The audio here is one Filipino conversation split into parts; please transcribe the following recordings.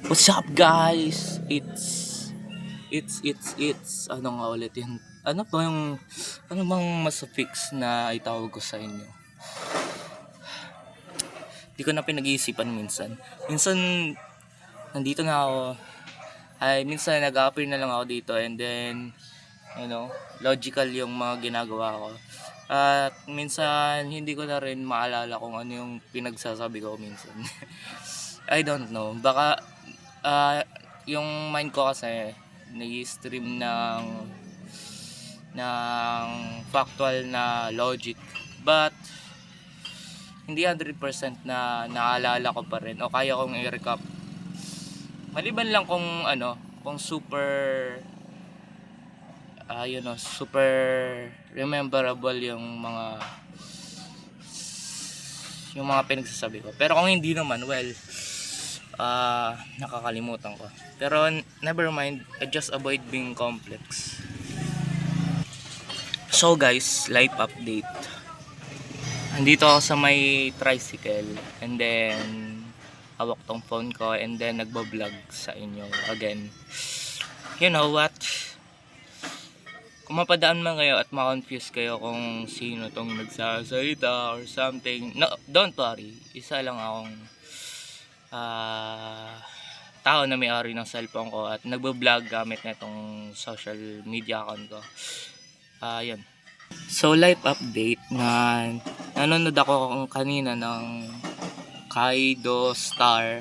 What's up guys? Ano nga ulit yun? Ano bang mas fix na itawag ko sa inyo? Di ko na pinag-iisipan minsan. Minsan, nandito na ako. Minsan nag-appear na lang ako dito and then, logical yung mga ginagawa ko. At minsan, hindi ko na rin maalala kung ano yung pinagsasabi ko minsan. I don't know. Baka, yung mind ko kasi nag-stream ng factual na logic, but hindi 100% na naalala ko pa rin o kaya kong i-recap, maliban lang kung super rememberable yung mga pinagsasabi ko. Pero kung hindi naman, well, nakakalimutan ko. Pero never mind, I just avoid being complex. So guys, life update. Andito ako sa may tricycle and then hawak tong phone ko and then nagbablog sa inyo again. You know what? Kung mapadaan man kayo at ma-confuse kayo kung sino tong nagsasalita or something, no, don't worry. Isa lang akong tao na may-ari ng cellphone ko at nagbo-vlog gamit na itong social media account ko. Yun. So life update na nanonood ako kanina ng Kaido Star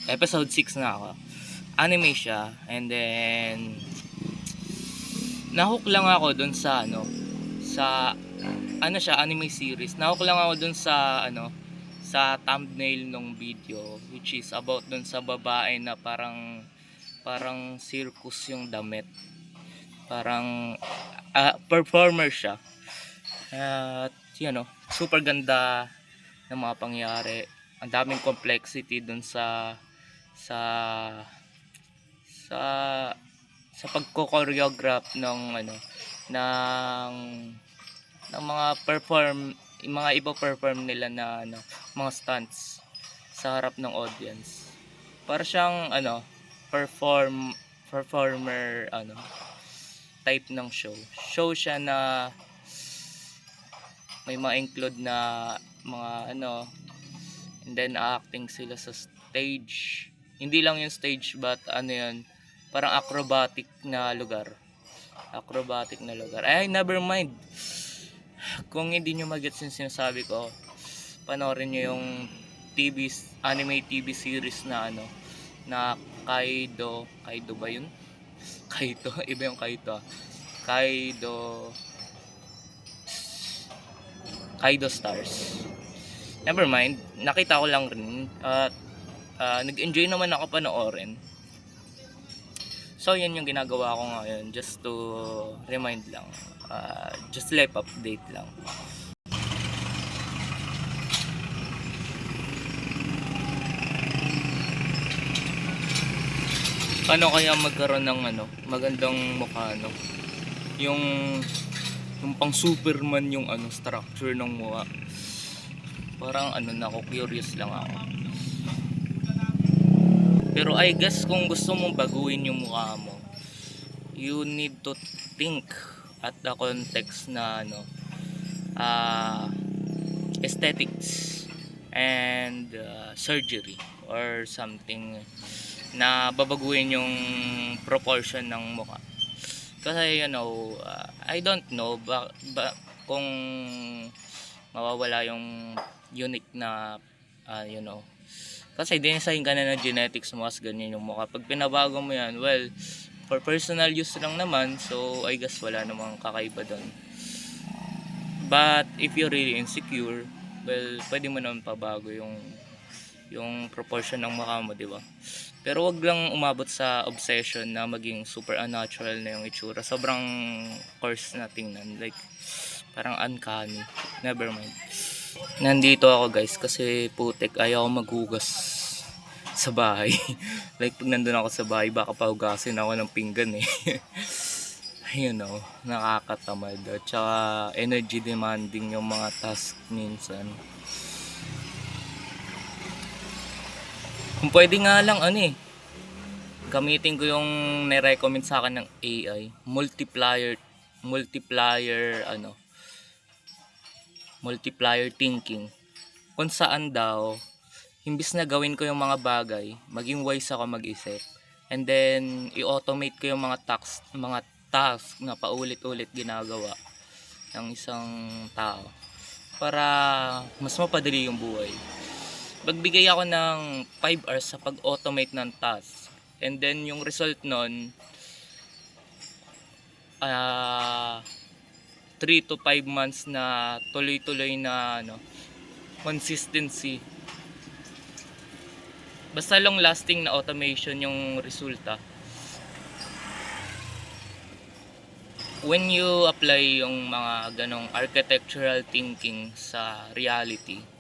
episode 6 na ako. Anime siya and then nahook lang ako dun sa anime series. Nahook lang ako dun sa thumbnail ng video, which is about dun sa babae na parang circus yung damit. Parang performer siya. At super ganda ng mga pangyayari. Ang daming complexity dun sa pagko-choreograph ng mga mga ipo-perform nila na mga stunts sa harap ng audience. Para siyang performer type ng show siya na may mga include na mga and then acting sila sa stage. Hindi lang yung stage but parang acrobatic na lugar. Ay, never mind. Kung hindi nyo magets yung sinasabi ko, panoorin nyo yung anime TV series na na Kaido ba yun? Kaido, iba yung Kaido. Kaido Stars. Never mind, nakita ko lang rin at nag-enjoy naman ako panoorin. So yan yung ginagawa ko ngayon, just to remind lang, just life update lang. Paano kaya magkaroon ng magandang mukha yung pang Superman yung structure ng mukha. Parang ako, curious lang ako. Pero I guess kung gusto mong baguhin yung mukha mo, you need to think at the context na aesthetics and surgery or something na babaguhin yung proportion ng mukha. Kasi I don't know kung mawawala yung unique na kasi dinesign ka na ng genetics mo as ganyan yung mukha. Pag pinabago mo yan, well, for personal use lang naman, so I guess wala namang kakaiba doon. But if you're really insecure, well, pwede mo naman pabago yung proportion ng mukha mo, di ba? Pero wag lang umabot sa obsession na maging super unnatural na yung itsura. Sobrang coarse na tingnan, like parang uncanny. Never mind. Nandito ako guys kasi putik, ayaw maghugas sa bahay. Like pag nandun ako sa bahay, baka pahugasin ako ng pinggan eh. Nakakatamad at saka energy demanding yung mga task minsan. Kung pwede nga lang gamitin ko yung ni-recommend sa akin ng AI, multiplier multiplier thinking. Kung saan daw imbis na gawin ko yung mga bagay, maging wise ako mag-isip. And then i-automate ko yung mga task na paulit-ulit ginagawa ng isang tao para mas mapadali yung buhay. Magbigay ako ng 5 hours sa pag-automate ng task. And then yung result nun, 3 to 5 months na tuloy-tuloy na consistency. Basta long lasting na automation yung resulta. When you apply yung mga ganong architectural thinking sa reality,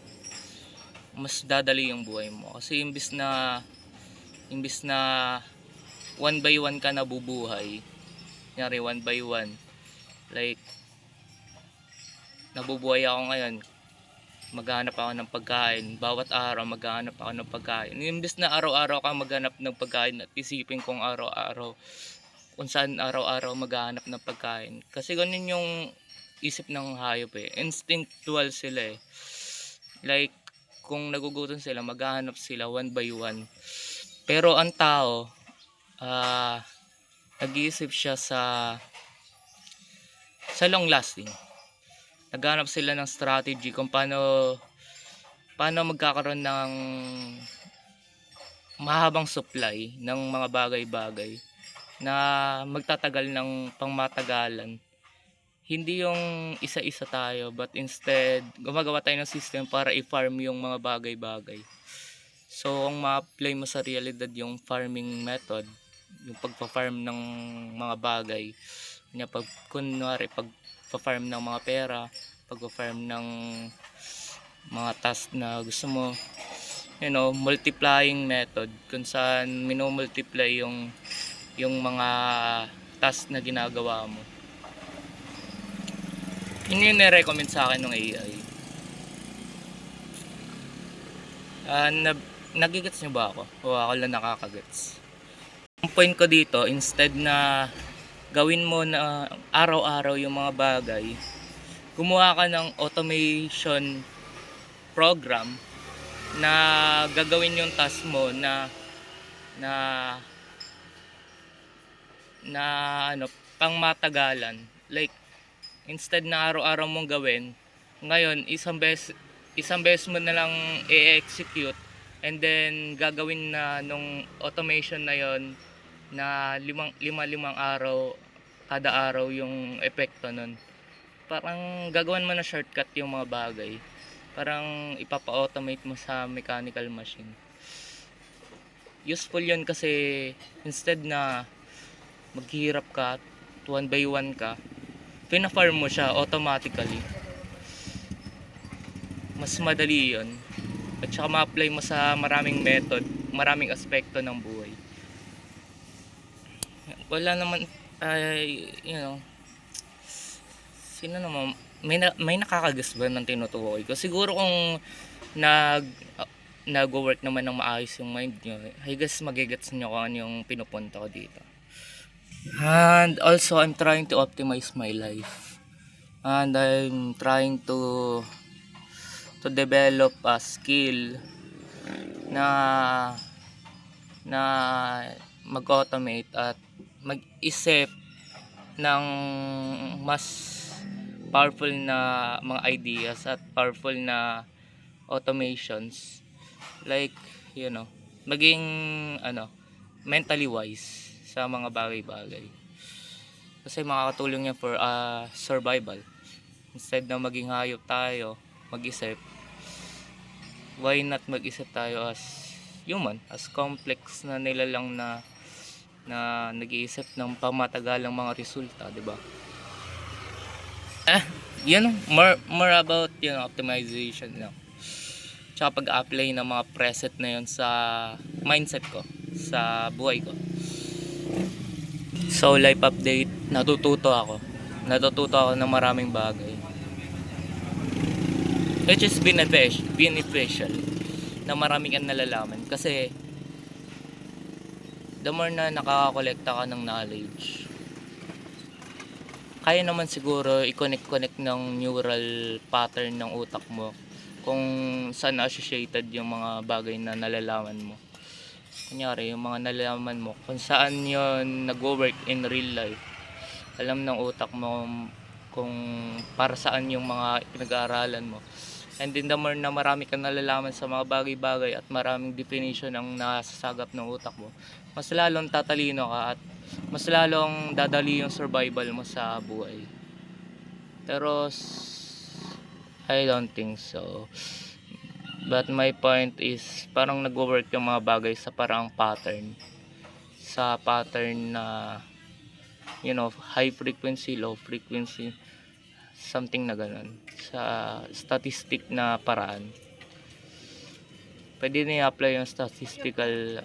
mas dadali yung buhay mo. Kasi imbis na one by one ka nabubuhay, kunyari one by one, like nabubuhay ako ngayon, maghanap ako ng pagkain, bawat araw maghanap ako ng pagkain. Imbis na araw-araw ka maghanap ng pagkain at isipin kung araw-araw kung saan araw-araw maghanap ng pagkain. Kasi ganun yung isip ng hayop instinctual sila like kung nagugutom sila, maghahanap sila one by one. Pero ang tao, nag-iisip siya sa long lasting. Naghanap sila ng strategy kung paano magkakaroon ng mahabang supply ng mga bagay-bagay na magtatagal ng pangmatagalan. Hindi yung isa-isa tayo, but instead gumagawa tayo ng system para i-farm yung mga bagay-bagay. So kung ma-apply mo sa realidad yung farming method, yung pagpa-farm ng mga bagay, kunwari pagpa-farm ng mga pera, pagpa-farm ng mga task na gusto mo, multiplying method kung saan minomultiply yung mga task na ginagawa mo. Yun yung nire-recommend sa akin ng AI. Nagigets nyo ba ako? O ako lang nakakagets? Ang point ko dito, instead na gawin mo na araw-araw yung mga bagay, gumawa ka ng automation program na gagawin yung task mo na pang matagalan. Like instead na araw-araw mong gawin, ngayon isang beses mo na lang i-execute, and then gagawin na nung automation na yon na limang araw kada araw yung epekto nun. Parang gagawin mo na shortcut yung mga bagay, parang ipapa-automate mo sa mechanical machine. Useful yun kasi instead na maghihirap ka one by one ka, pina-farm mo siya automatically. Mas madali yun. At saka ma-apply mo sa maraming method, maraming aspekto ng buhay. Wala naman, sino naman, may nakakagas ba ng tinutukoy ko? Siguro kung nag-work naman ng maayos yung mind nyo, I guess magigets nyo kung ano yung pinupunta ko dito. And also, I'm trying to optimize my life. And I'm trying to develop a skill na mag-automate at mag-isip ng mas powerful na mga ideas at powerful na automations. Like, maging mentally wise sa mga bagay-bagay. Kasi makakatulong yan for survival. Instead na maging hayop tayo, mag-isip, why not mag-isip tayo as human, as complex na nilalang na nag-iisip ng pamatagalang mga resulta, di ba? More about optimization lang. Tsaka pag-apply ng mga preset na yun sa mindset ko, sa buhay ko. So life update, natututo ako ng maraming bagay, which is beneficial na marami kang nalalaman. Kasi the more na nakakakolekta ka ng knowledge, kaya naman siguro i-connect ng neural pattern ng utak mo kung saan associated yung mga bagay na nalalaman mo. Kunyari, yung mga nalalaman mo, kung saan yun nag-work in real life. Alam ng utak mo kung para saan yung mga pinag-aaralan mo. And then the more na marami kang nalalaman sa mga bagay-bagay at maraming definition ang nasasagap ng utak mo, mas lalong tatalino ka at mas lalong dadali yung survival mo sa buhay. Pero I don't think so. But my point is, parang nag-work yung mga bagay sa parang pattern. Sa pattern na, high frequency, low frequency, something na ganun. Sa statistic na paraan. Pwede na i-apply yung statistical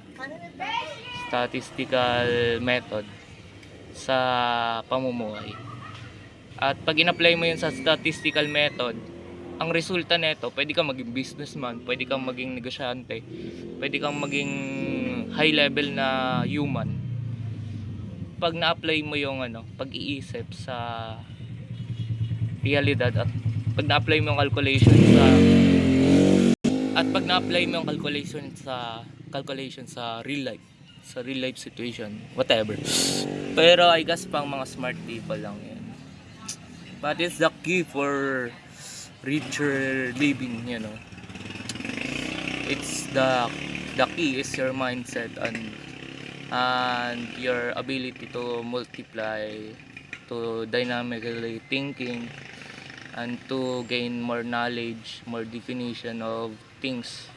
method sa pamumuhay. At pag in-apply mo yun sa statistical method, ang resulta nito, pwede kang maging businessman, pwede kang maging negosyante, pwede kang maging high level na human. Pag na-apply mo yung pag-iisip sa realidad at pag na-apply mo yung calculation sa real life situation, whatever. Pero I guess pang mga smart people lang yan. But it's the key for richer living, It's the key is your mindset and your ability to multiply, to dynamically thinking, and to gain more knowledge, more definition of things,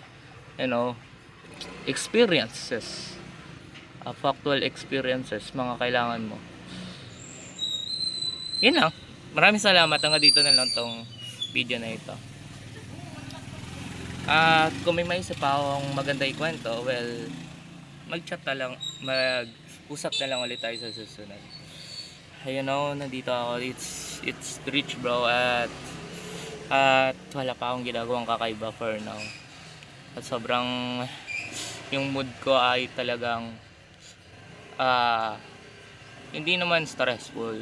experiences, factual experiences, mga kailangan mo. Yun lang. Maraming salamat. Hanggang dito na lang tong video na ito. At kung may maisip pa akong maganda ikwento, well, mag-chat na lang, mag-usap na lang ulit tayo sa susunod. Nandito ako. It's Rich Bro at wala pa akong ginagawang kakaiba for now. At sobrang yung mood ko ay talagang hindi naman stressful.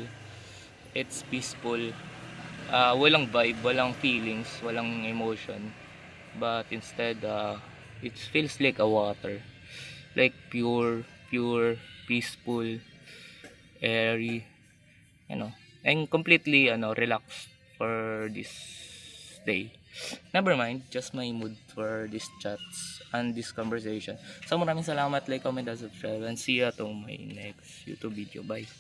It's peaceful. Walang vibe, walang feelings, walang emotion, but instead it feels like a water, like pure, peaceful, airy, and completely relaxed for this day. Never mind, just my mood for these chats and this conversation. So maraming salamat, like, comment, and subscribe, and see you to my next YouTube video. Bye.